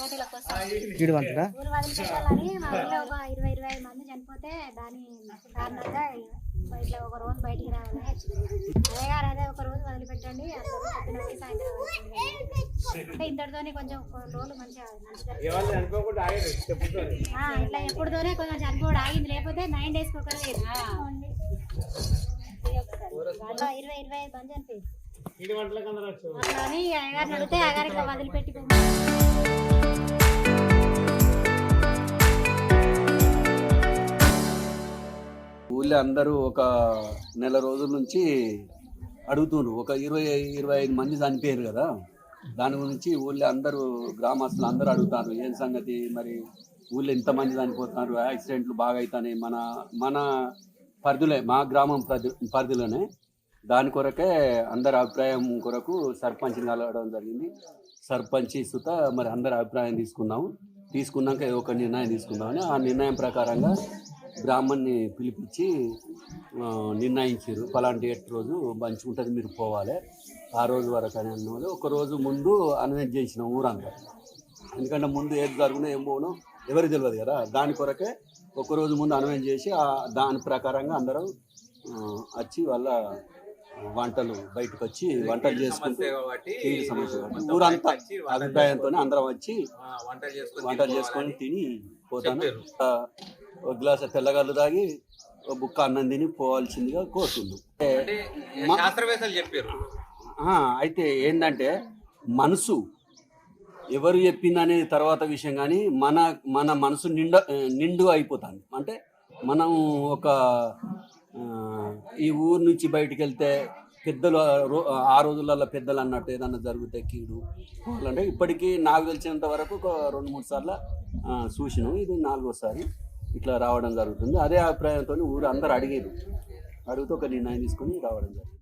ఊరు వదిలిపెట్టాలని మా ఊళ్ళో ఒక 20-25 మంది చనిపోతే దాని కారణంగా ఇట్లా ఒక రోజు బయటికి రావాలి. అదే గారు అదే ఒక రోజు వదిలిపెట్టండి, సాయంత్రం అంటే ఇంతటితోనే కొంచెం రోజులు మంచిగా ఇట్లా ఎప్పుడుతోనే కొంచెం చనిపోవడం ఆగింది. లేకపోతే 9 days ఒకరు 20-25 మంది చనిపోయింది. అట్లా అని అయ్యగారిని అడిగితే అయ్యగారు ఇట్లా వదిలిపెట్టి ఊళ్ళో అందరూ ఒక నెల రోజుల నుంచి అడుగుతున్నారు. ఒక 20-25 మంది చనిపోయారు కదా, దాని గురించి ఊళ్ళో అందరూ గ్రామస్తులు అందరూ అడుగుతారు, ఏం సంగతి మరి ఊళ్ళో ఇంతమంది చనిపోతున్నారు, యాక్సిడెంట్లు బాగా అవుతాయి మన పరిధిలో, మా గ్రామం పరిధిలోనే. దాని కొరకే అందరి అభిప్రాయం కొరకు సర్పంచ్ని కలవడం జరిగింది. సర్పంచ్ సుత మరి అందరి అభిప్రాయం తీసుకున్నాక ఏదో ఒక నిర్ణయం తీసుకుందామని ఆ నిర్ణయం ప్రకారంగా బ్రాహ్మణ్ణి పిలిపించి నిర్ణయించారు. పలాంటి డేట్ రోజు మంచిగా ఉంటుంది, మీరు పోవాలి ఆ రోజు వరకు అని అన్నవాళ్ళు. ఒక రోజు ముందు అనౌన్స్ చేసిన ఊరంతా, ఎందుకంటే ముందు ఏది జరుగునో ఏం పోనో ఎవరికి తెలియదు కదా. దాని కొరకే ఒకరోజు ముందు అనౌన్స్ చేసి దాని ప్రకారంగా అందరూ వచ్చి వాళ్ళ వంటలు బయటకు వచ్చి వంటలు చేసుకుంటే సమస్య ఊరంతా అభిప్రాయంతో అందరం వచ్చి వంటలు చేసుకొని తిని పోతాను. ఒక గ్లాస్ తెల్లగల్లు తాగి ఒక బుక్క అన్నం తిని పోవాల్సిందిగా కోరుతున్నాం. అయితే ఏంటంటే మనసు ఎవరు చెప్పింది అనేది తర్వాత విషయం, కానీ మన మనసు నిండు అయిపోతుంది. అంటే మనం ఒక ఈ ఊరు నుంచి బయటికి వెళ్తే పెద్దలు ఆ రోజులలో పెద్దలు అన్నట్టు ఏదన్నా జరిగితే కీడు అంటే ఇప్పటికీ నాకు తెలిసినంత వరకు ఒక 2-3 సార్లు చూసినాం. ఇది 4వ ఇట్లా రావడం జరుగుతుంది. అదే అభిప్రాయంతో ఊరు అందరూ అడిగితే ఒక నిర్ణయం తీసుకొని రావడం జరిగింది.